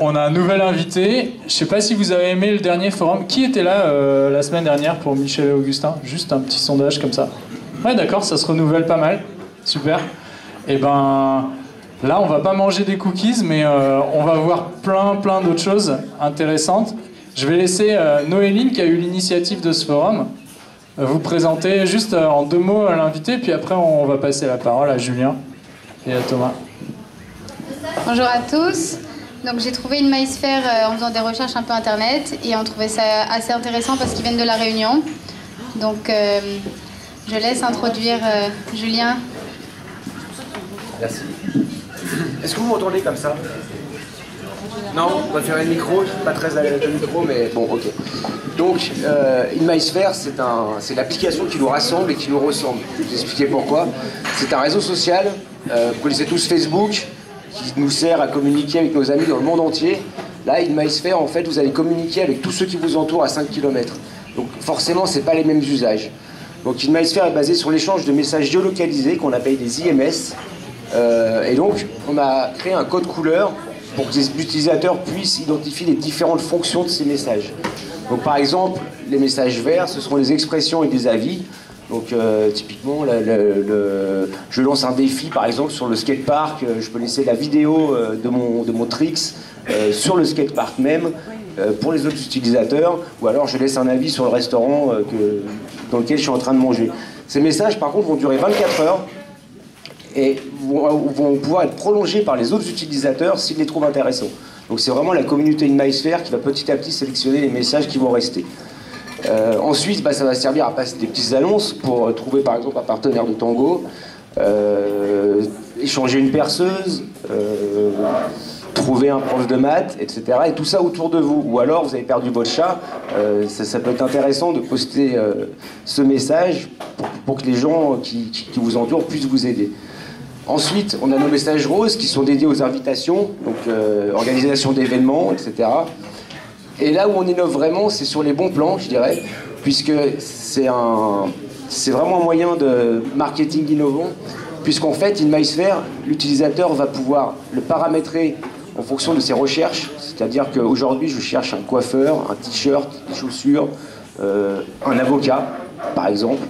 on a un nouvel invité. Je sais pas si vous avez aimé le dernier forum. Qui était là la semaine dernière pour Michel et Augustin? Juste un petit sondage comme ça. Ouais, d'accord, ça se renouvelle pas mal. Super. Et ben, là, on va pas manger des cookies, mais on va voir plein d'autres choses intéressantes. Je vais laisser Noéline, qui a eu l'initiative de ce forum, vous présenter juste en 2 mots à l'invité, puis après, on va passer la parole à Julien et à Thomas. Bonjour à tous. Donc j'ai trouvé une maïsphère en faisant des recherches un peu internet et on trouvait ça assez intéressant parce qu'ils viennent de La Réunion. Donc je laisse introduire Julien. Merci. Est-ce que vous m'entendez comme ça? Non, on va faire un micro, je suis pas très à l'aise de micro, mais bon, ok. Donc, InMySphere, c'est l'application qui nous rassemble et qui nous ressemble. Je vais vous expliquer pourquoi. C'est un réseau social, vous connaissez tous Facebook, qui nous sert à communiquer avec nos amis dans le monde entier. Là, InMySphere, en fait, vous allez communiquer avec tous ceux qui vous entourent à 5 km. Donc, forcément, c'est pas les mêmes usages. Donc, InMySphere est basé sur l'échange de messages géolocalisés qu'on appelle des IMS. Et donc, on a créé un code couleur pour que les utilisateurs puissent identifier les différentes fonctions de ces messages. Donc par exemple, les messages verts, ce seront les expressions et des avis. Donc typiquement, je lance un défi par exemple sur le skatepark, je peux laisser la vidéo de mon tricks sur le skatepark même pour les autres utilisateurs, ou alors je laisse un avis sur le restaurant dans lequel je suis en train de manger. Ces messages par contre vont durer 24 heures. Et vont pouvoir être prolongés par les autres utilisateurs s'ils les trouvent intéressants. Donc c'est vraiment la communauté InMySphere qui va petit à petit sélectionner les messages qui vont rester. Ensuite, ça va servir à passer des petites annonces pour trouver par exemple un partenaire de tango, échanger une perceuse, trouver un prof de maths, etc. Et tout ça autour de vous. Ou alors vous avez perdu votre chat, ça peut être intéressant de poster ce message pour que les gens qui vous entourent puissent vous aider. Ensuite, on a nos messages roses qui sont dédiés aux invitations, donc organisation d'événements, etc. Et là où on innove vraiment, c'est sur les bons plans, je dirais, puisque c'est vraiment un moyen de marketing innovant, puisqu'en fait, InMySphere, l'utilisateur va pouvoir le paramétrer en fonction de ses recherches, c'est-à-dire qu'aujourd'hui, je cherche un coiffeur, un t-shirt, des chaussures, un avocat, par exemple.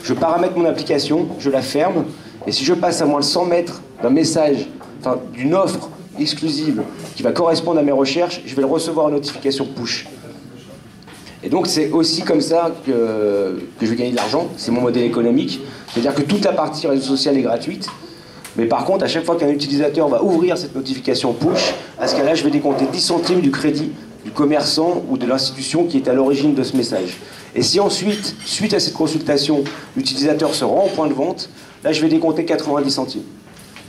Je paramètre mon application, je la ferme, et si je passe à moins de 100 mètres d'un message, enfin d'une offre exclusive qui va correspondre à mes recherches, je vais le recevoir en notification push. Et donc c'est aussi comme ça que je vais gagner de l'argent, c'est mon modèle économique. C'est-à-dire que toute la partie réseau social est gratuite, mais par contre à chaque fois qu'un utilisateur va ouvrir cette notification push, à ce cas-là je vais décompter 10 centimes du crédit du commerçant ou de l'institution qui est à l'origine de ce message. Et si ensuite, suite à cette consultation, l'utilisateur se rend au point de vente, là je vais décompter 90 centimes.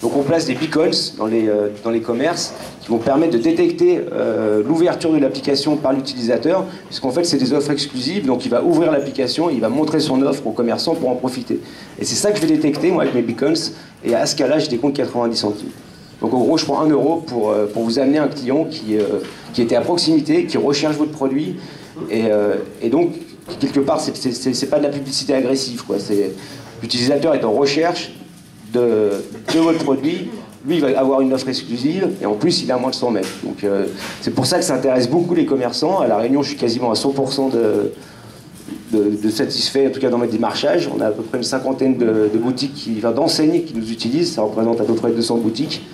Donc on place des beacons dans les commerces qui vont permettre de détecter l'ouverture de l'application par l'utilisateur, puisqu'en fait c'est des offres exclusives, donc il va ouvrir l'application et il va montrer son offre aux commerçants pour en profiter. Et c'est ça que je vais détecter moi avec mes beacons, et à ce cas-là je décompte 90 centimes. Donc en gros je prends 1 euro pour vous amener un client qui était à proximité, qui recherche votre produit, et donc quelque part c'est pas de la publicité agressive, quoi. L'utilisateur est en recherche de votre produit, lui il va avoir une offre exclusive et en plus il a moins de 100 mètres. Donc c'est pour ça que ça intéresse beaucoup les commerçants. À La Réunion je suis quasiment à 100% de satisfait, en tout cas dans mes démarchages. On a à peu près une cinquantaine de boutiques, d'enseignes qui nous utilisent, ça représente à peu près 200 boutiques.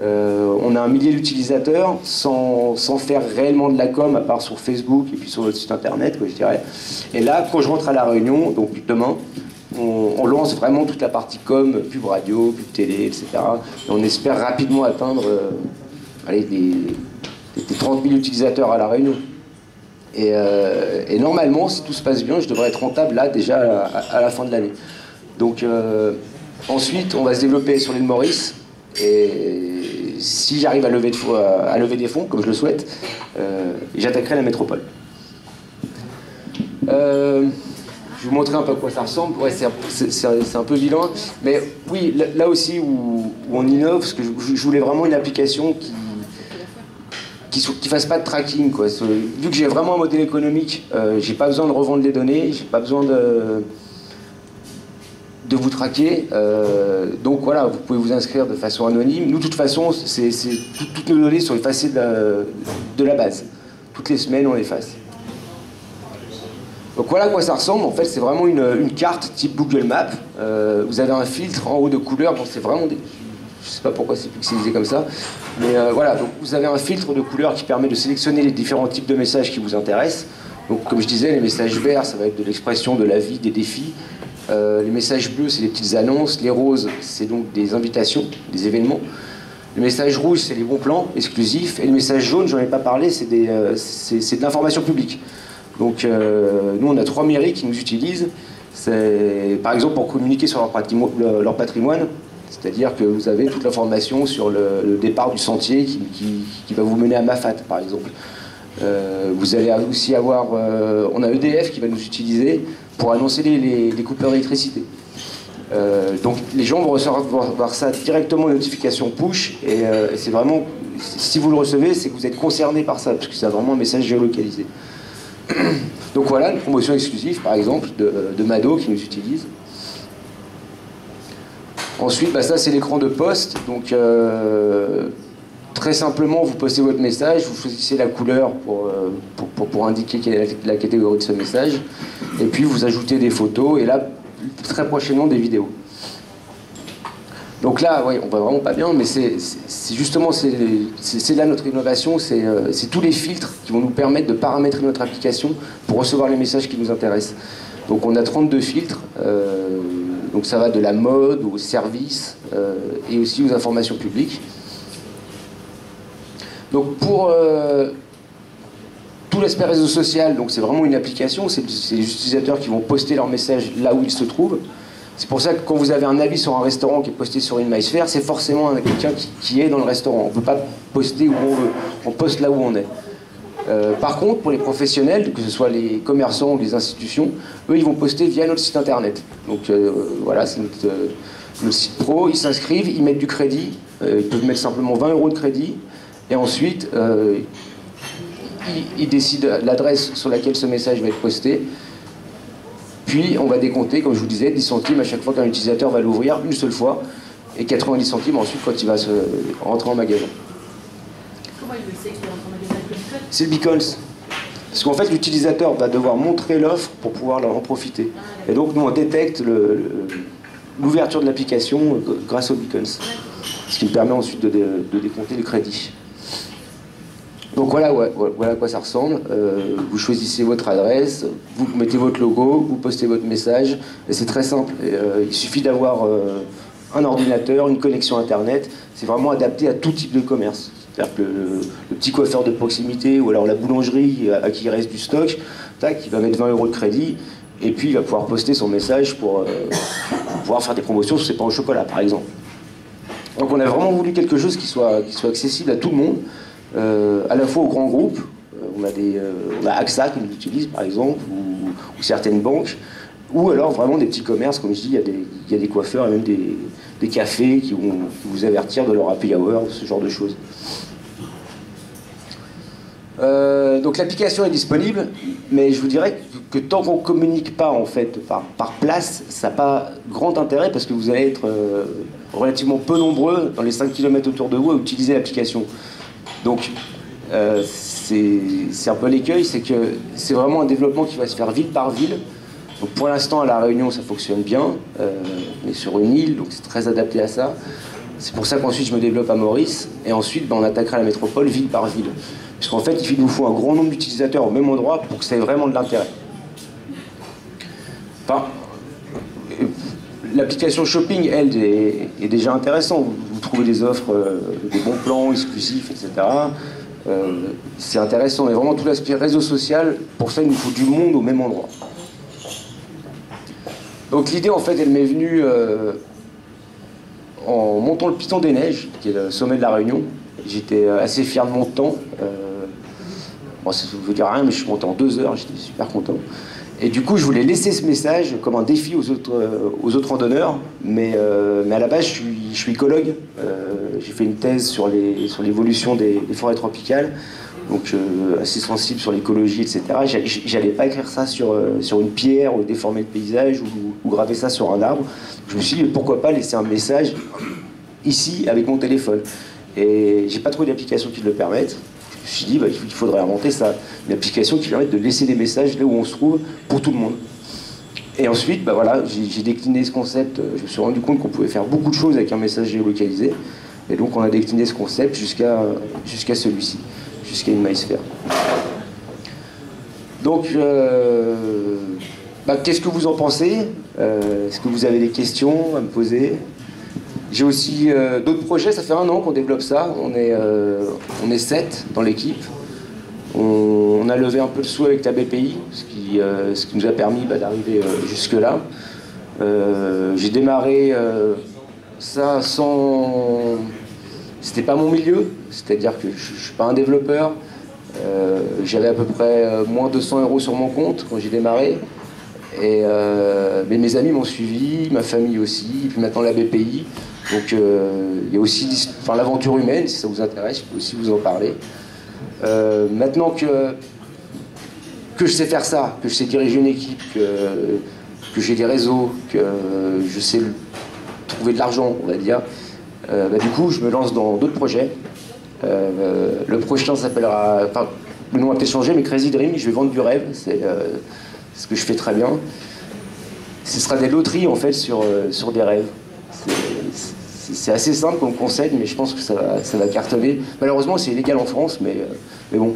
On a un millier d'utilisateurs sans faire réellement de la com à part sur Facebook et puis sur notre site internet, quoi, je dirais. Et là quand je rentre à La Réunion, donc depuis demain, on lance vraiment toute la partie com, pub radio, pub télé, etc. Et on espère rapidement atteindre des 30 000 utilisateurs à La Réunion. Et normalement, si tout se passe bien, je devrais être rentable là déjà à la fin de l'année. Donc ensuite, on va se développer sur l'île Maurice. Et si j'arrive à lever des fonds, comme je le souhaite, j'attaquerai la métropole. Je vais vous montrer un peu à quoi ça ressemble. Ouais, c'est un peu vilain. Mais oui, là aussi où on innove, parce que je voulais vraiment une application qui fasse pas de tracking, quoi. Vu que j'ai vraiment un modèle économique, j'ai pas besoin de revendre les données, j'ai pas besoin de vous traquer. Donc voilà, vous pouvez vous inscrire de façon anonyme. Nous, de toute façon, toutes nos données sont effacées de la base. Toutes les semaines, on l'efface. Donc voilà à quoi ça ressemble. En fait, c'est vraiment une carte type Google Maps. Vous avez un filtre en haut de couleurs. Bon, c'est vraiment des... Je ne sais pas pourquoi c'est pixelisé comme ça. Mais voilà, donc vous avez un filtre de couleurs qui permet de sélectionner les différents types de messages qui vous intéressent. Donc comme je disais, les messages verts, ça va être de l'expression de la vie, des défis. Les messages bleus, c'est des petites annonces. Les roses, c'est donc des invitations, des événements. Les messages rouges, c'est les bons plans exclusifs. Et les messages jaunes, j'en ai pas parlé, c'est de l'information publique. Donc nous, on a 3 mairies qui nous utilisent. Par exemple, pour communiquer sur leur patrimoine, c'est-à-dire que vous avez toute l'information sur le départ du sentier qui va vous mener à Mafat, par exemple. Vous allez aussi avoir... on a EDF qui va nous utiliser pour annoncer les coupures d'électricité. Donc les gens vont recevoir ça directement en notification push, et c'est vraiment... Si vous le recevez, c'est que vous êtes concerné par ça, parce que c'est vraiment un message géolocalisé. Donc voilà, une promotion exclusive, par exemple, de Mado qui nous utilise. Ensuite, bah ça c'est l'écran de poste. Donc très simplement, vous postez votre message, vous choisissez la couleur pour indiquer quelle est la catégorie de ce message. Et puis vous ajoutez des photos, et là, très prochainement, des vidéos. Donc là, ouais, on va vraiment pas bien, mais c'est justement, c'est là notre innovation, c'est tous les filtres qui vont nous permettre de paramétrer notre application pour recevoir les messages qui nous intéressent. Donc on a 32 filtres, donc ça va de la mode aux services et aussi aux informations publiques. Donc pour tout l'aspect réseau social, donc c'est vraiment une application, c'est les utilisateurs qui vont poster leurs messages là où ils se trouvent. C'est pour ça que quand vous avez un avis sur un restaurant qui est posté sur une MySphere, c'est forcément quelqu'un qui est dans le restaurant. On ne peut pas poster où on veut, on poste là où on est. Par contre, pour les professionnels, que ce soit les commerçants ou les institutions, eux, ils vont poster via notre site internet. Donc voilà, c'est notre site pro, ils s'inscrivent, ils mettent du crédit, ils peuvent mettre simplement 20 € de crédit, et ensuite, ils décident l'adresse sur laquelle ce message va être posté. Puis on va décompter, comme je vous disais, 10 centimes à chaque fois qu'un utilisateur va l'ouvrir une seule fois, et 90 centimes ensuite quand il va rentrer en magasin. Comment il le sait qu'il rentre en magasin avec le beacon? C'est le beacons. Parce qu'en fait, l'utilisateur va devoir montrer l'offre pour pouvoir en profiter. Et donc nous, on détecte l'ouverture de l'application grâce aux beacons. Ce qui me permet ensuite de décompter le crédit. Donc voilà à quoi ça ressemble. Vous choisissez votre adresse, vous mettez votre logo, vous postez votre message, et c'est très simple. Il suffit d'avoir un ordinateur, une connexion internet. C'est vraiment adapté à tout type de commerce. C'est-à-dire que le petit coiffeur de proximité, ou alors la boulangerie à qui il reste du stock, tac, il va mettre 20 € de crédit, et puis il va pouvoir poster son message pour pouvoir faire des promotions sur ses pains au chocolat, par exemple. Donc on a vraiment voulu quelque chose qui soit accessible à tout le monde. À la fois aux grands groupes, on a AXA qui nous utilise par exemple, ou certaines banques, ou alors vraiment des petits commerces, comme je dis, il y a des coiffeurs et même des cafés qui vont vous avertir de leur happy hour, ce genre de choses. Donc l'application est disponible, mais je vous dirais que tant qu'on ne communique pas en fait par place, ça n'a pas grand intérêt parce que vous allez être relativement peu nombreux dans les 5 km autour de vous à utiliser l'application. Donc c'est un peu l'écueil, c'est que c'est vraiment un développement qui va se faire ville par ville. Donc pour l'instant à La Réunion ça fonctionne bien, on est sur une île, donc c'est très adapté à ça. C'est pour ça qu'ensuite je me développe à Maurice, et ensuite on attaquera la métropole ville par ville. Puisqu'en fait il nous faut un grand nombre d'utilisateurs au même endroit pour que ça ait vraiment de l'intérêt. Enfin, l'application shopping, elle, est déjà intéressante. Vous trouvez des offres, des bons plans exclusifs, etc. C'est intéressant, mais vraiment tout l'aspect réseau social, pour ça il nous faut du monde au même endroit. Donc l'idée en fait elle m'est venue en montant le Piton des Neiges, qui est le sommet de La Réunion. J'étais assez fier de mon temps. Bon, ça ne veut dire rien, mais je suis monté en 2 heures, j'étais super content. Et du coup je voulais laisser ce message comme un défi aux autres randonneurs, mais à la base je suis écologue, j'ai fait une thèse sur l'évolution des forêts tropicales, donc assez sensible sur l'écologie, etc. J'allais pas écrire ça sur une pierre ou déformer le paysage ou graver ça sur un arbre. Je me suis dit, pourquoi pas laisser un message ici avec mon téléphone. Et j'ai pas trouvé d'application qui le permette. Je me suis dit, bah, il faudrait inventer ça, une application qui permette de laisser des messages là où on se trouve pour tout le monde. Et ensuite, bah voilà, j'ai décliné ce concept. Je me suis rendu compte qu'on pouvait faire beaucoup de choses avec un message géolocalisé. Et donc on a décliné ce concept jusqu'à celui-ci, jusqu'à une MySphere. Donc, bah, qu'est-ce que vous en pensez? Est-ce que vous avez des questions à me poser? J'ai aussi d'autres projets, ça fait 1 an qu'on développe ça. On est 7 dans l'équipe. On a levé un peu le sou avec la BPI, ce qui nous a permis d'arriver jusque-là. J'ai démarré ça sans... C'était pas mon milieu, c'est-à-dire que je suis pas un développeur. J'avais à peu près moins 200 € sur mon compte quand j'ai démarré. Mais mes amis m'ont suivi, ma famille aussi, et puis maintenant la BPI. Donc il y a aussi l'aventure humaine, si ça vous intéresse, je peux aussi vous en parler. Maintenant que je sais faire ça, que je sais diriger une équipe, que j'ai des réseaux, que je sais trouver de l'argent, on va dire, du coup je me lance dans d'autres projets. Le prochain s'appellera, enfin le nom a peut-être changé, mais Crazy Dream, je vais vendre du rêve, c'est ce que je fais très bien. Ce sera des loteries en fait sur des rêves. C'est assez simple comme concept, mais je pense que ça va cartonner. Malheureusement, c'est illégal en France, mais bon,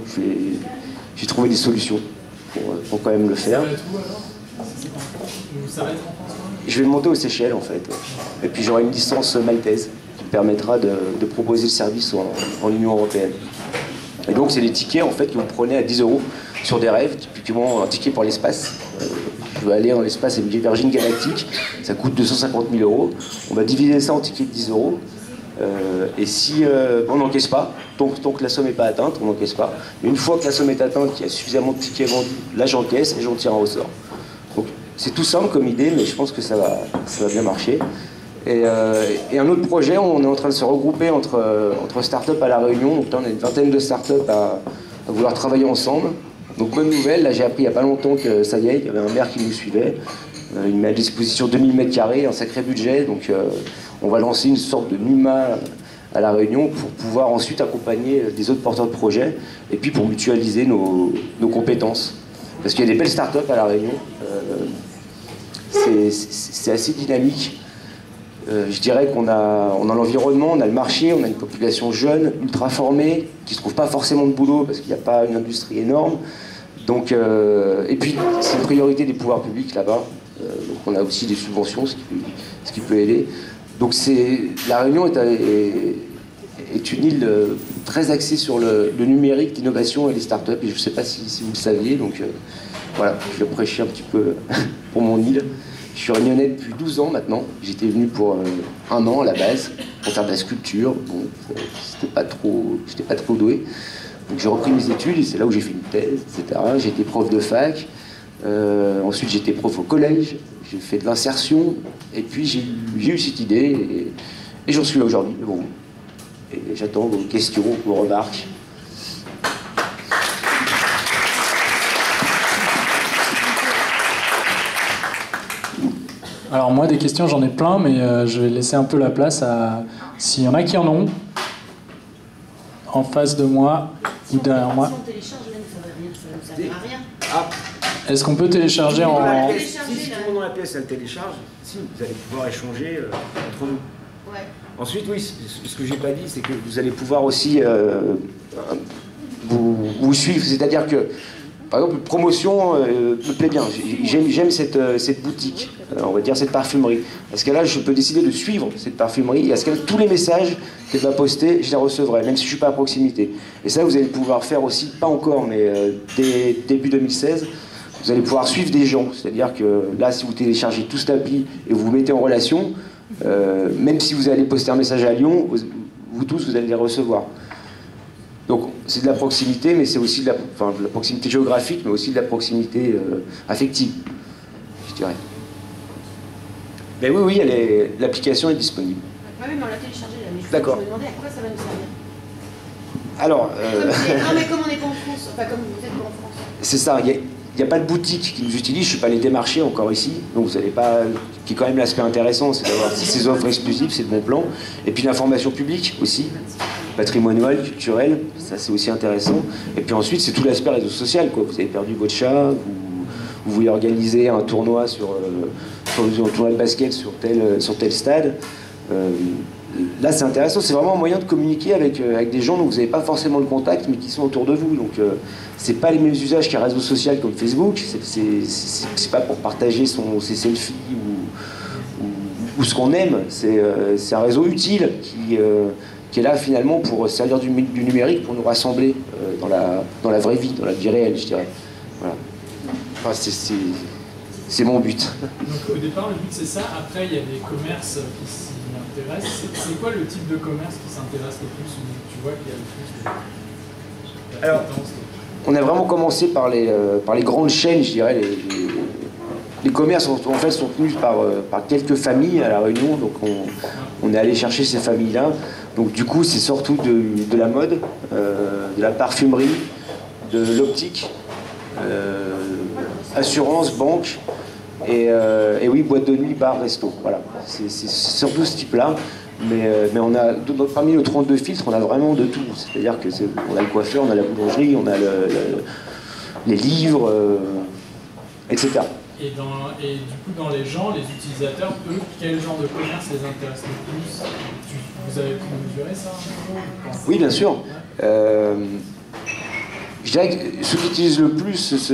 j'ai trouvé des solutions pour quand même le faire. Je vais le monter aux Seychelles, en fait. Et puis j'aurai une licence maltaise qui me permettra de proposer le service en Union européenne. Et donc, c'est des tickets, en fait, que vous prenez à 10 € sur des rêves, typiquement un ticket pour l'espace. Je veux aller dans l'espace avec Virgin Galactique, ça coûte 250 000 €. On va diviser ça en tickets de 10 €. Et si on n'encaisse pas, tant que la somme n'est pas atteinte, on n'encaisse pas. Mais une fois que la somme est atteinte, qu'il y a suffisamment de tickets vendus, là j'encaisse et j'en tire un ressort. Donc c'est tout simple comme idée, mais je pense que ça va bien marcher. Et un autre projet, on est en train de se regrouper entre startups à La Réunion. Donc là on a une vingtaine de startups à vouloir travailler ensemble. Donc bonne nouvelle, là j'ai appris il n'y a pas longtemps que ça y est, il y avait un maire qui nous suivait. Il met à disposition 2000 m², un sacré budget. Donc on va lancer une sorte de NUMA à La Réunion pour pouvoir ensuite accompagner des autres porteurs de projets et puis pour mutualiser nos compétences. Parce qu'il y a des belles startups à La Réunion. C'est assez dynamique. Je dirais qu'on a l'environnement, on a le marché, on a une population jeune, ultra formée, qui ne se trouve pas forcément de boulot parce qu'il n'y a pas une industrie énorme. Donc, et puis, c'est une priorité des pouvoirs publics là-bas. Donc on a aussi des subventions, ce qui peut aider. Donc La Réunion est une île très axée sur le numérique, l'innovation et les startups. Et je ne sais pas si vous le saviez, donc voilà, je vais prêcher un petit peu pour mon île. Je suis réunionnais depuis 12 ans maintenant. J'étais venu pour 1 an à la base, pour faire de la sculpture. Bon, j'étais pas trop doué. Donc j'ai repris mes études et c'est là où j'ai fait une thèse, etc. J'ai été prof de fac. Ensuite j'étais prof au collège. J'ai fait de l'insertion. Et puis j'ai eu cette idée et j'en suis là aujourd'hui. Bon, et j'attends vos questions, vos remarques. Alors moi, des questions, j'en ai plein, mais je vais laisser un peu la place à... S'il y en a qui en ont, en face de moi ou derrière moi. Si on télécharge, même, ça ne servira à rien. Ah. Est-ce qu'on peut télécharger en... Si tout le monde dans la pièce, elle télécharge, si, vous allez pouvoir échanger entre nous. Ouais. Ensuite, oui, ce que j'ai pas dit, c'est que vous allez pouvoir aussi vous suivre. C'est-à-dire que, par exemple, promotion me plaît bien. J'aime cette boutique, on va dire cette parfumerie. Parce que là, je peux décider de suivre cette parfumerie. Et à ce cas, tous les messages qu'elle va poster, je les recevrai, même si je ne suis pas à proximité. Et ça, vous allez pouvoir faire aussi, pas encore, mais dès début 2016, vous allez pouvoir suivre des gens. C'est-à-dire que là, si vous téléchargez tout cet appli et vous vous mettez en relation, même si vous allez poster un message à Lyon, vous tous, vous allez les recevoir. Donc c'est de la proximité, mais c'est aussi de la proximité géographique, mais aussi de la proximité affective, je dirais. Mais oui, l'application est disponible. Oui, mais on l'a téléchargé là, mais D'accord. Je me demandais à quoi ça va nous servir. Alors, Non, mais comme on n'est pas en France, enfin comme vous êtes pas en France. c'est ça, il n'y a pas de boutique qui nous utilise, je ne suis pas allé démarcher encore ici, donc vous n'allez pas... qui est quand même l'aspect intéressant, c'est d'avoir ces offres exclusives, c'est de bon plan. Et puis l'information publique aussi, patrimoniale, culturelle, ça c'est aussi intéressant. Et puis ensuite, c'est tout l'aspect réseau social, quoi. Vous avez perdu votre chat, vous voulez organiser un tournoi un tournoi de basket sur tel stade. Là, c'est intéressant, c'est vraiment un moyen de communiquer avec des gens dont vous n'avez pas forcément le contact, mais qui sont autour de vous. Donc, c'est pas les mêmes usages qu'un réseau social comme Facebook. C'est pas pour partager ses selfies ou ce qu'on aime. C'est un réseau utile qui est là finalement pour servir du numérique, pour nous rassembler dans la vraie vie, dans la vie réelle, je dirais. Voilà. Enfin, c'est mon but. Donc, au départ, le but c'est ça. Après, il y a des commerces qui s'y intéressent. C'est quoi le type de commerce qui s'intéresse le plus, où tu vois qu'il y a le plus de... Alors, on a vraiment commencé par les grandes chaînes, je dirais. Les commerces en fait sont tenus par quelques familles à La Réunion, donc on est allé chercher ces familles-là. Donc du coup, c'est surtout de la mode, de la parfumerie, de l'optique, assurance, banque, et oui, boîte de nuit, bar, resto. Voilà, c'est surtout ce type-là. Mais on a, parmi nos 32 filtres, on a vraiment de tout. C'est-à-dire qu'on a le coiffeur, on a la boulangerie, on a les livres, etc. Et du coup, dans les gens, les utilisateurs, eux, quel genre de commerce les intéresse le plus? Vous avez pu mesurer ça un peu? Oui, bien sûr. Je dirais que ceux qui utilisent le plus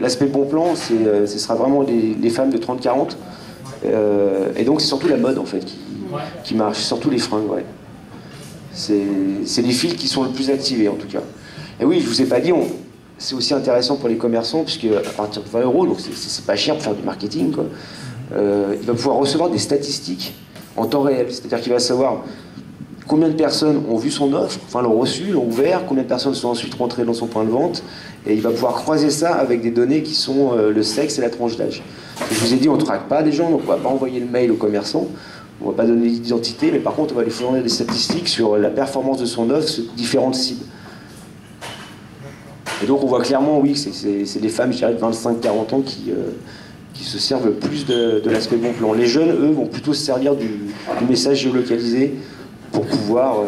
l'aspect bon plan, ce sera vraiment les femmes de 30-40. Et donc c'est surtout la mode en fait qui marche, surtout les fringues. Ouais. C'est les fils qui sont le plus activés en tout cas. Et oui, je vous ai pas dit, c'est aussi intéressant pour les commerçants puisque à partir de 20 €, donc c'est pas cher pour faire du marketing, quoi. Il va pouvoir recevoir des statistiques en temps réel, c'est-à-dire qu'il va savoir combien de personnes ont vu son offre, enfin l'ont reçu, l'ont ouvert, combien de personnes sont ensuite rentrées dans son point de vente, et il va pouvoir croiser ça avec des données qui sont le sexe et la tranche d'âge. Je vous ai dit, on ne traque pas des gens, donc on ne va pas envoyer le mail aux commerçants, on ne va pas donner l'identité, mais par contre on va lui fournir des statistiques sur la performance de son offre sur différentes cibles. Et donc on voit clairement, oui, c'est des femmes, je dirais, de 25-40 ans qui se servent le plus de l'aspect bon plan. Les jeunes, eux, vont plutôt se servir du message géolocalisé pour pouvoir,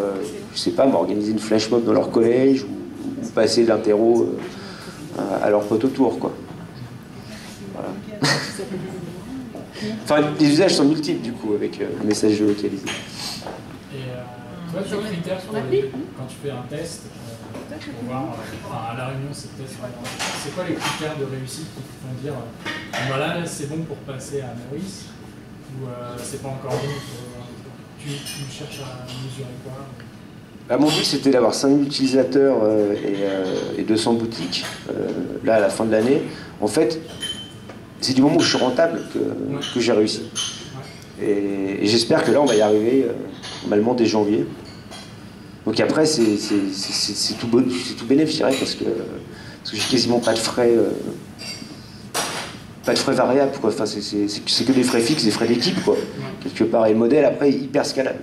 je sais pas, organiser une flash mob dans leur collège ou passer l'interro à leur pote autour, quoi. Voilà. Enfin, les usages sont multiples, du coup, avec le message géolocalisé. Et toi, tu as des critères quand tu fais un test pour voir, à La Réunion, c'est peut-être... C'est quoi les critères de réussite qui te font dire voilà, c'est bon pour passer à Maurice, ou c'est pas encore bon tu cherches à mesurer quoi? Bah, mon but c'était d'avoir 5000 utilisateurs et 200 boutiques là à la fin de l'année. En fait, c'est du moment où je suis rentable que j'ai réussi. Et j'espère que là on va y arriver normalement dès janvier. Donc après c'est tout bénéfice, je dirais, parce que j'ai quasiment pas de frais. Pas de frais variables, quoi. Enfin, c'est que des frais fixes, des frais d'équipe, quoi. Quelque part, et le modèle après est hyper scalable.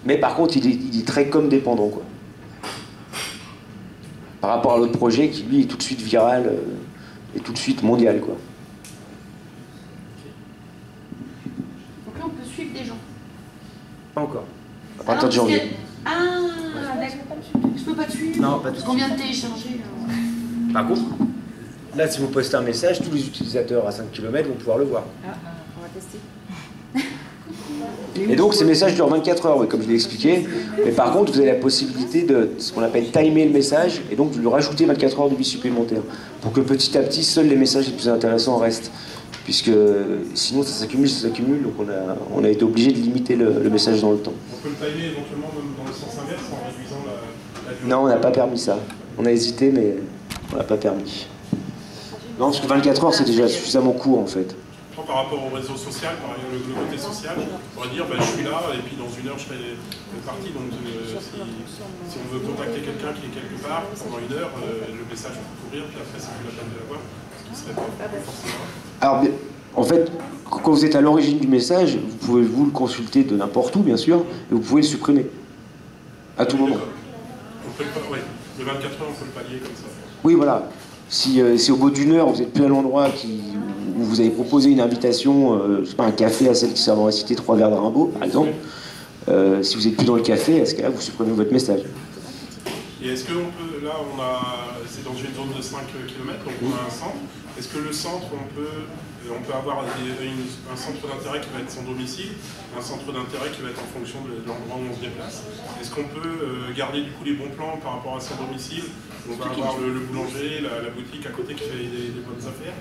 Mais par contre, il est très comme dépendant, quoi. Par rapport à l'autre projet qui lui est tout de suite viral et tout de suite mondial, quoi. Donc là, on peut suivre des gens. Pas encore. À partir de janvier. Ah, d'accord. Je peux pas te suivre. Non, pas tout de Parce qu'on vient de télécharger. Par contre, là, si vous postez un message, tous les utilisateurs à 5 km vont pouvoir le voir. On va tester. Et donc ces messages durent 24 heures, oui, comme je l'ai expliqué. Mais par contre, vous avez la possibilité de ce qu'on appelle timer le message et donc de lui rajouter 24 heures de vie supplémentaire pour que petit à petit, seuls les messages les plus intéressants restent. Puisque sinon ça s'accumule, donc on a été obligé de limiter le message dans le temps. On peut le timer éventuellement même dans le sens inverse en réduisant la durée. Non, on n'a pas permis ça. On a hésité, mais on n'a pas permis. Non, parce que 24 heures, c'est déjà suffisamment court, en fait. Par rapport au réseau social, par exemple, le côté social, on pourrait dire je suis là et puis dans une heure je serai parti. Donc si on veut contacter quelqu'un qui est quelque part pendant une heure, le message peut courir, puis après c'est plus la peine de l'avoir, ce qui serait pas forcément. Alors en fait, quand vous êtes à l'origine du message, vous pouvez vous le consulter de n'importe où, bien sûr, et vous pouvez le supprimer. À tout moment. On peut ouais. Le 24 heures, on peut le pallier comme ça. Oui, voilà. Si au bout d'une heure, vous n'êtes plus à l'endroit où vous avez proposé une invitation, je sais pas, un café à celle qui servent à citer 3 verres de Rimbaud, par exemple, si vous n'êtes plus dans le café, à ce cas-là, vous supprimez votre message. Et est-ce qu'on peut, là, c'est dans une zone de 5 km, donc on a un centre. Est-ce que le centre, on peut avoir un centre d'intérêt qui va être son domicile, un centre d'intérêt qui va être en fonction de l'endroit où on se déplace? Est-ce qu'on peut garder du coup les bons plans par rapport à son domicile? On va avoir le boulanger, la boutique à côté qui fait des bonnes affaires.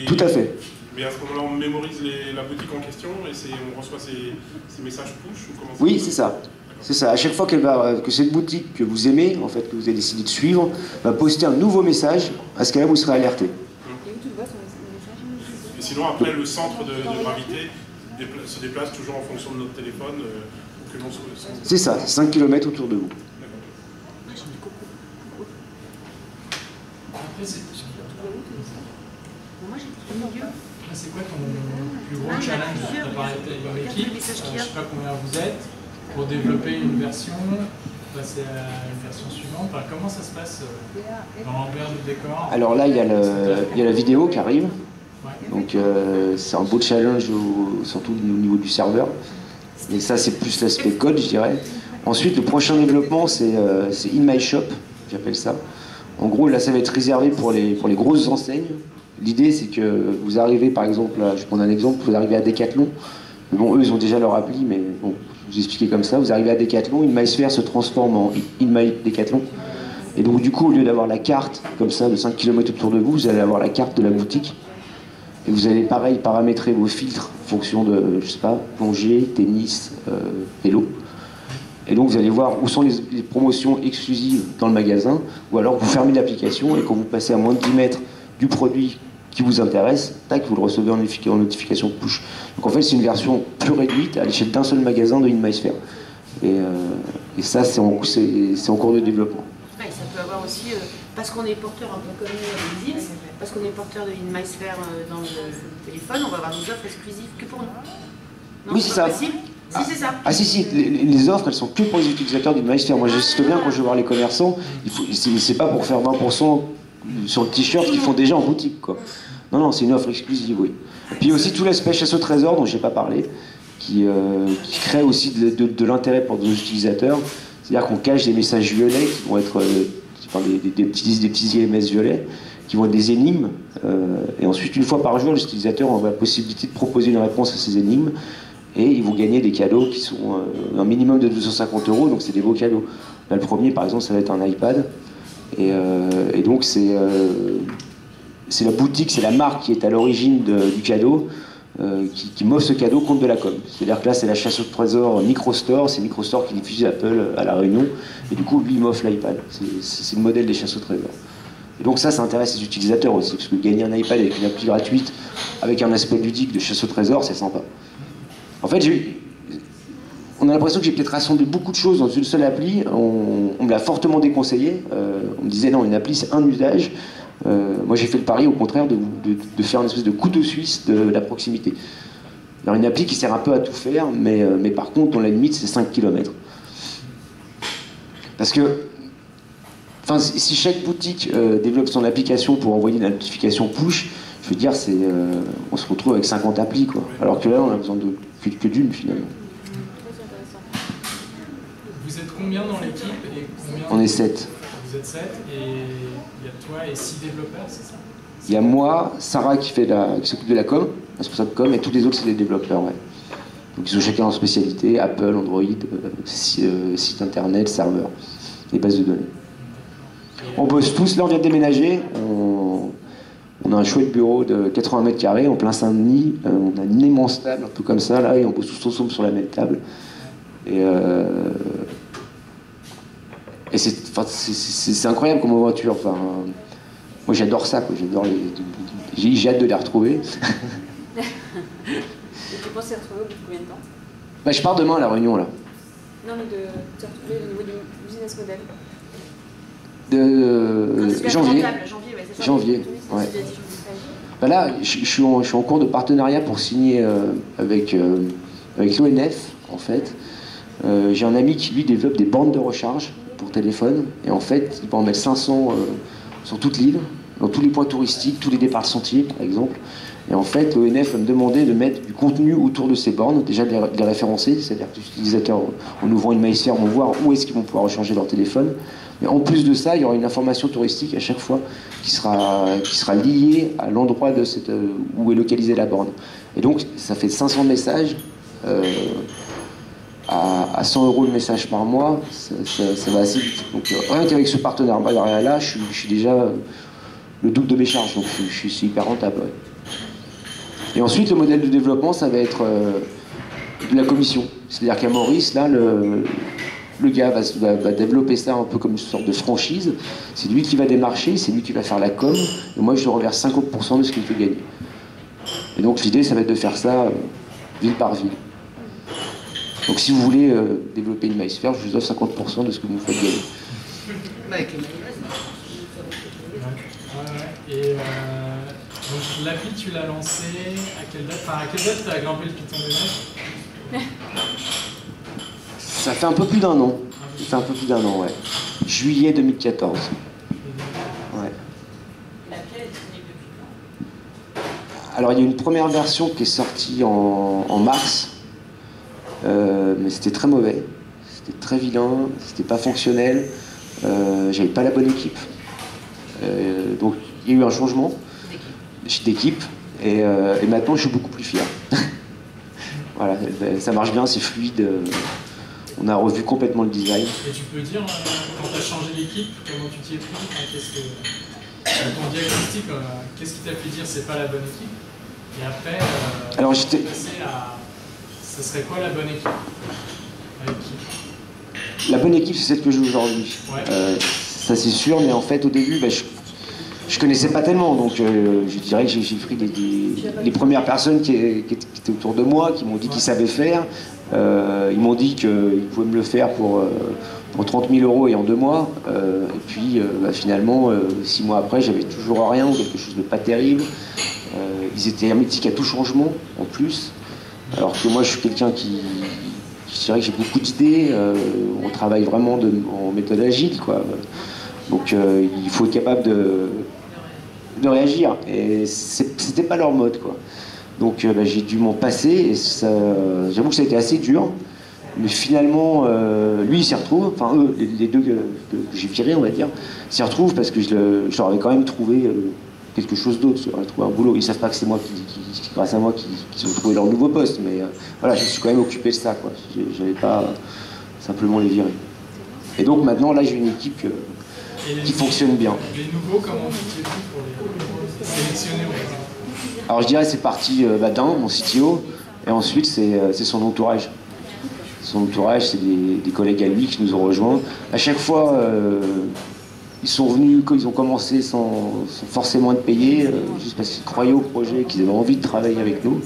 Tout à fait. Mais à ce moment-là, on mémorise la boutique en question et on reçoit ces messages push ou comment ça? Oui, c'est ça. C'est ça. À chaque fois que cette boutique que vous aimez, en fait, que vous avez décidé de suivre, va poster un nouveau message, à ce cas-là, vous serez alerté. Et sinon, après, le centre de gravité se déplace toujours en fonction de notre téléphone. Que l'on c'est ça, 5 km autour de vous. C'est quoi ton plus gros challenge dans l'équipe? Je ne sais pas combien vous êtes. Pour développer une version, passer à une version suivante. Enfin, comment ça se passe dans l'envers du décor? Alors là, il y a la vidéo qui arrive. Ouais. Donc c'est un beau challenge, surtout au niveau du serveur. Et ça, c'est plus l'aspect code, je dirais. Ensuite, le prochain développement, c'est In My Shop, j'appelle ça. En gros, là, ça va être réservé pour les grosses enseignes. L'idée, c'est que vous arrivez, par exemple, là, je vais prendre un exemple, vous arrivez à Decathlon. Bon, eux, ils ont déjà leur appli, mais bon, je vous expliquer comme ça. Vous arrivez à Decathlon, InMySphere se transforme en InMyDecathlon. Et donc, du coup, au lieu d'avoir la carte, comme ça, de 5 km autour de vous, vous allez avoir la carte de la boutique. Et vous allez, pareil, paramétrer vos filtres en fonction de, je sais pas, plongée, tennis, vélo. Et donc, vous allez voir où sont les promotions exclusives dans le magasin, ou alors vous fermez l'application et quand vous passez à moins de 10 mètres du produit qui vous intéresse, tac, vous le recevez en notification push. Donc en fait, c'est une version plus réduite à l'échelle d'un seul magasin de InMySphere. Et ça, c'est en cours de développement. Ouais, ça peut avoir aussi, parce qu'on est porteur un peu comme nous, parce qu'on est porteur de InMySphere dans le téléphone, on va avoir des offres exclusives que pour nous. Non, oui, c'est ça. Si, c'est ça. Ah si, les offres, elles sont que pour les utilisateurs d'InMySphere. Moi, je sais bien, quand je vais voir les commerçants, c'est pas pour faire 20% sur le t-shirt qu'ils font déjà en boutique, quoi. Non, c'est une offre exclusive, oui. Et puis aussi tout l'aspect chasse au trésor dont je n'ai pas parlé, qui crée aussi de l'intérêt pour nos utilisateurs. C'est-à-dire qu'on cache des messages violets qui vont être des petits IMS violets, qui vont être des énigmes. Et ensuite, une fois par jour, les utilisateurs ont la possibilité de proposer une réponse à ces énigmes. Et ils vont gagner des cadeaux qui sont un minimum de 250 €, donc c'est des beaux cadeaux. Là, le premier, par exemple, ça va être un iPad. Et donc c'est la boutique, c'est la marque qui est à l'origine du cadeau, qui m'offre ce cadeau contre de la com. C'est-à-dire que là, c'est la chasse au trésor Microstore, c'est Microstore qui diffuse Apple à La Réunion, et du coup, lui, il m'offre l'iPad. C'est le modèle des chasses au trésor. Et donc ça intéresse les utilisateurs aussi, parce que gagner un iPad avec une appli gratuite, avec un aspect ludique de chasse au trésor, c'est sympa. En fait, on a l'impression que j'ai peut-être rassemblé beaucoup de choses dans une seule appli. On me l'a fortement déconseillé. On me disait non, une appli c'est un usage. Moi j'ai fait le pari au contraire de faire une espèce de couteau suisse de la proximité. Alors une appli qui sert un peu à tout faire, mais par contre, dont la limite c'est 5 km. Parce que si chaque boutique développe son application pour envoyer une notification push, je veux dire, on se retrouve avec 50 applis, quoi. Alors que là, on a besoin que d'une finalement. Vous êtes combien dans l'équipe et combien... On est 7. Vous êtes 7 et il y a toi et 6 développeurs, c'est ça? Il y a moi, Sarah qui s'occupe de la com, responsable com, et tous les autres c'est des développeurs, ouais. Donc ils ont chacun leur spécialité, Apple, Android, site internet, serveur, les bases de données. On bosse tous, là on vient de déménager, on a un chouette bureau de 80 mètres carrés en plein Saint-Denis, on a une immense table, un peu comme ça, là, et on bosse tous ensemble sur la même table. Et c'est incroyable comme aventure. Enfin, moi j'adore ça, quoi. J'ai hâte de les retrouver. Et tu penses les retrouver au bout de combien de temps? Bah, je pars demain à La Réunion là. Non, mais de te retrouver au niveau du business model. Janvier. Janvier, ouais, c'est ça. Janvier, ouais. Ben là, je suis en cours de partenariat pour signer avec l'ONF, en fait. J'ai un ami qui, lui, développe des bornes de recharge pour téléphone. Et en fait, il peut en mettre 500 sur toute l'île, dans tous les points touristiques, tous les départs sentiers, par exemple. Et en fait, l'ONF va me demander de mettre du contenu autour de ces bornes, déjà de les référencer, c'est-à-dire que les utilisateurs, en ouvrant une MySphere, vont voir où est-ce qu'ils vont pouvoir recharger leur téléphone. Mais en plus de ça, il y aura une information touristique à chaque fois qui sera liée à l'endroit de où est localisée la borne. Et donc, ça fait 500 messages à 100 € le message par mois, ça va assez vite. Donc, rien qu'avec ce partenariat-là, je suis déjà le double de mes charges, donc je suis hyper rentable. Ouais. Et ensuite, le modèle de développement, ça va être de la commission. C'est-à-dire qu'à Maurice, là, le gars va développer ça un peu comme une sorte de franchise. C'est lui qui va démarcher, c'est lui qui va faire la com, et moi je reverse 50% de ce qu'il fait gagner. Et donc l'idée, ça va être de faire ça ville par ville. Donc si vous voulez développer une MySphere, je vous offre 50% de ce que vous me faites gagner. Et donc l'appli, tu l'as lancé à quelle date? Enfin, à quelle date tu as grimpé le Python des Neiges? Ça fait un peu plus d'un an. Ça fait un peu plus d'un an, ouais. Juillet 2014. Ouais. Alors il y a une première version qui est sortie en mars, mais c'était très mauvais, c'était très vilain, c'était pas fonctionnel, j'avais pas la bonne équipe. Donc il y a eu un changement d'équipe et maintenant je suis beaucoup plus fier. Voilà, ça marche bien, c'est fluide. On a revu complètement le design. Et tu peux dire, quand tu as changé l'équipe, comment tu t'y es pris? Ton diagnostic, qu'est-ce qui t'a fait dire c'est pas la bonne équipe? Et après, alors j'étais passé à... Ce serait quoi la bonne équipe? Avec qui? La bonne équipe, c'est celle que je joue aujourd'hui. Ouais. Ça c'est sûr, mais en fait au début, je connaissais pas tellement, donc je dirais que j'ai pris les premières personnes qui étaient autour de moi, qui m'ont dit qu'ils savaient faire. Ils m'ont dit qu'ils pouvaient me le faire pour 30 000 € et en 2 mois. Et puis finalement, 6 mois après, j'avais toujours rien ou quelque chose de pas terrible. Ils étaient hermétiques à tout changement en plus. Alors que moi, je suis quelqu'un je dirais que j'ai beaucoup d'idées. On travaille vraiment en méthode agile, quoi. Donc il faut être capable de réagir. Et c'était pas leur mode, quoi. Donc j'ai dû m'en passer et j'avoue que ça a été assez dur. Mais finalement, lui il s'y retrouve, enfin eux, les deux que j'ai virés, on va dire, s'y retrouvent parce que je leur avais quand même trouvé quelque chose d'autre, je leur ai trouvé un boulot. Ils savent pas que c'est moi grâce à moi, qui ont trouvé leur nouveau poste, mais voilà, je me suis quand même occupé de ça, quoi. J'avais pas simplement les virer. Et donc maintenant, là j'ai une équipe qui fonctionne bien. Les nouveaux, comment tu t'y es pris pour les sélectionner au hasard? Alors je dirais c'est parti d'un, mon CTO, et ensuite c'est son entourage. Son entourage, c'est des collègues à lui qui nous ont rejoints. À chaque fois, ils sont venus quand ils ont commencé sans forcément être payés, juste parce qu'ils croyaient au projet, qu'ils avaient envie de travailler avec nous.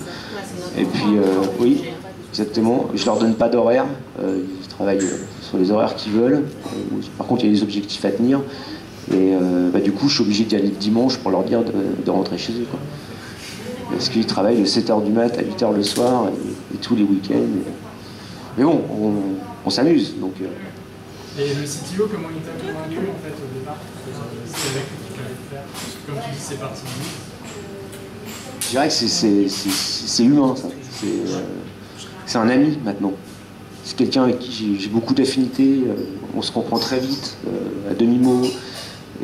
Et puis, oui, exactement, je leur donne pas d'horaire, ils travaillent sur les horaires qu'ils veulent. Par contre, il y a des objectifs à tenir. Et du coup, je suis obligé d'y aller le dimanche pour leur dire de rentrer chez eux, quoi. Parce qu'ils travaillent de 7h du mat à 8h le soir et tous les week-ends. Mais bon, on s'amuse. Donc, Et le CTO, comment il t'a convaincu en fait au départ? C'était avec lui qu'il fallait le faire. Comme tu dis, c'est parti de lui. Je dirais que c'est humain, ça. C'est un ami maintenant. C'est quelqu'un avec qui j'ai beaucoup d'affinités. On se comprend très vite, à demi-mot.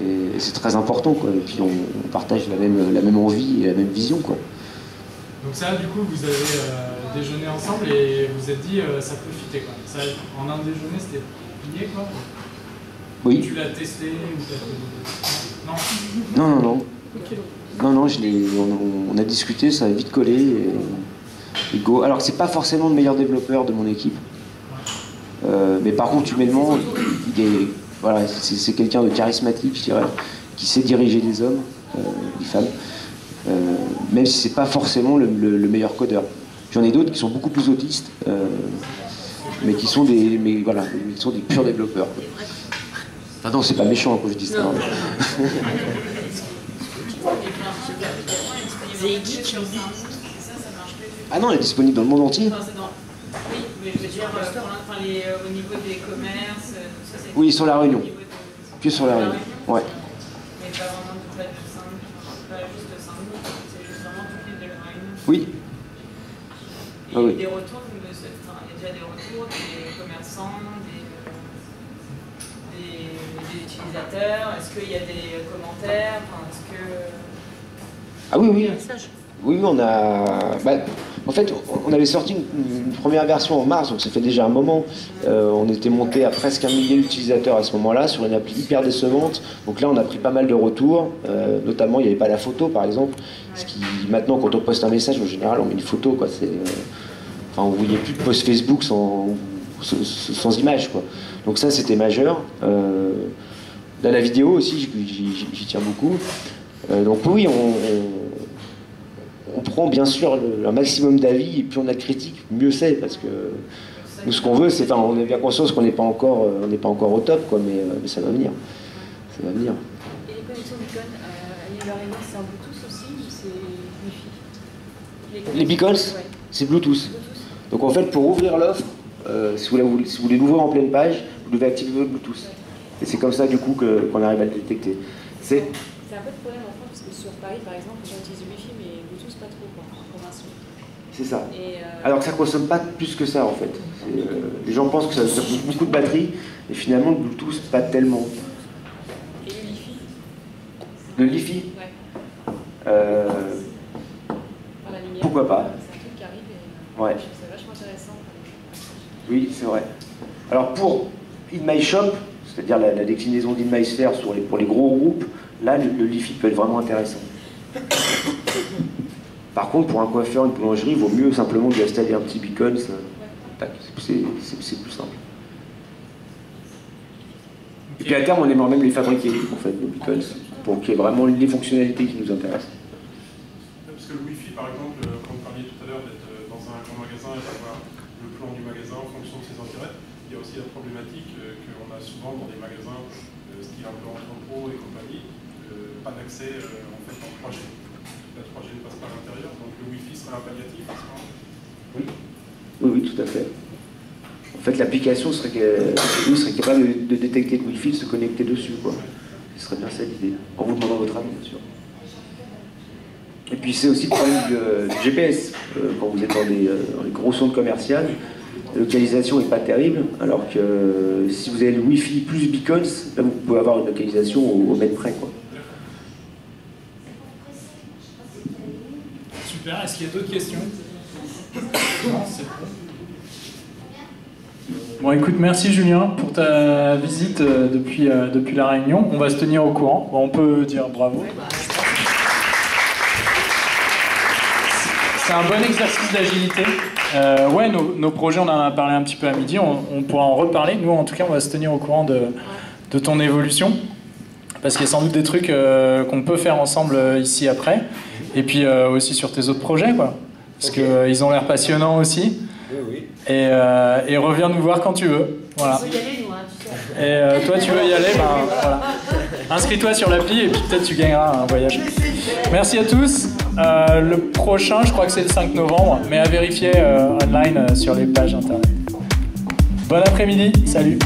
Et c'est très important, quoi. Et puis on partage la même envie et la même vision, quoi. Donc ça, du coup, vous avez déjeuné ensemble et vous vous êtes dit ça peut fitter, quoi. Ça, en un déjeuner, c'était plié, quoi. Oui. Tu l'as testé ou t'as... Non. Okay. Non, on a discuté, ça a vite collé et go. Alors c'est pas forcément le meilleur développeur de mon équipe, mais par contre humainement, voilà, c'est quelqu'un de charismatique, je dirais, qui sait diriger des hommes, des femmes, même si c'est pas forcément le meilleur codeur. J'en ai d'autres qui sont beaucoup plus autistes, mais qui sont des purs développeurs. Enfin non, c'est pas méchant quand je dis ça. Zegeek. Ah non, elle est disponible dans le monde entier. Enfin, oui, mais je veux dire, au niveau des commerces, tout ça, c'est... Oui, sur la Réunion. au niveau de- Que sur la Réunion. Ouais. Mais pas vraiment pas juste 5 minutes, c'est juste vraiment toute l'île de la Réunion. Oui. Et Ah oui. des retours, il y a déjà des retours des commerçants, des utilisateurs. Est-ce qu'il y a des commentaires? Enfin, est-ce que... Ah oui, oui. Oui, on a... en fait, on avait sorti une première version en mars, donc ça fait déjà un moment. On était monté à presque 1 millier d'utilisateurs à ce moment-là, sur une appli hyper décevante. Donc là, on a pris pas mal de retours. Notamment, il n'y avait pas la photo, par exemple. Ce qui, maintenant, quand on poste un message, en général, on met une photo, quoi. Enfin, vous ne voyez plus de post Facebook sans image, quoi. Donc ça, c'était majeur. Là, la vidéo aussi, j'y tiens beaucoup. Donc oui, on prend bien sûr un maximum d'avis, et plus on a de critiques, mieux c'est, parce que nous, ce qu'on veut, c'est, enfin, on est bien conscient qu'on n'est pas encore au top, quoi, mais ça va venir. Ça va venir. Et les connexions beacon, à l'île c'est en Bluetooth aussi ou c'est Wi-Fi? Les beacons, ouais. c'est Bluetooth. Donc en fait, pour ouvrir l'offre, si vous voulez l'ouvrir en pleine page, vous devez activer votre Bluetooth. Et c'est comme ça, du coup, qu'on arrive à le détecter. C'est un peu de problème en France, parce que sur Paris, par exemple, les gens utilisent le Wi-Fi, mais Bluetooth pas trop, quoi, pour l'instant. C'est ça. Et Alors que ça ne consomme pas plus que ça, en fait. Les gens pensent que ça bouffe beaucoup de batterie, et finalement, le Bluetooth, pas tellement. Et le Wi-Fi? Le Li-Fi Ouais. Par la lumière. Pourquoi pas? C'est un truc qui arrive et Ouais. je trouve ça vachement intéressant. Oui, c'est vrai. Alors pour InMyShop, c'est-à-dire la déclinaison d'InMySphere pour les gros groupes, là, le Li-Fi peut être vraiment intéressant. Par contre, pour un coiffeur, une boulangerie, il vaut mieux simplement lui installer un petit beacon. C'est plus simple. Et puis à terme, on aimerait même les fabriquer, en fait, nos beacons, pour qu'il y ait vraiment les fonctionnalités qui nous intéressent. Parce que le Wi-Fi, par exemple, quand vous parliez tout à l'heure d'être dans un grand magasin et d'avoir le plan du magasin en fonction de ses intérêts, il y a aussi la problématique qu'on a souvent dans des magasins, style un peu entrepôt et compagnie, pas d'accès en fait en 3G. La 3G ne passe pas à l'intérieur, donc le Wi-Fi serait un palliatif. Oui. Oui, tout à fait. En fait, l'application serait capable de détecter le Wi-Fi, de se connecter dessus, quoi. Ce serait bien ça l'idée, en vous demandant votre avis, bien sûr. Et puis c'est aussi le problème du GPS. Quand vous êtes dans les gros centres commerciaux, la localisation n'est pas terrible, alors que si vous avez le Wi-Fi plus beacons, là vous pouvez avoir une localisation au mètre près, quoi. Super, est-ce qu'il y a d'autres questions? Non, c'est bon. Bon, écoute, merci Julien pour ta visite depuis la Réunion. On va se tenir au courant. Bon, on peut dire bravo. C'est un bon exercice d'agilité. Ouais, nos projets, on en a parlé un petit peu à midi. On pourra en reparler. Nous, en tout cas, on va se tenir au courant de ton évolution. Parce qu'il y a sans doute des trucs qu'on peut faire ensemble ici après. Et puis aussi sur tes autres projets, quoi. Parce qu'ils ont l'air passionnants aussi. Oui. Et reviens nous voir quand tu veux. Voilà. On peut y aller, nous, hein, tu sais. Et toi, tu veux y aller, ben voilà. Inscris-toi sur l'appli et puis peut-être tu gagneras un voyage. Merci à tous. Le prochain, je crois que c'est le 5 novembre, mais à vérifier online sur les pages internet. Bon après-midi, salut.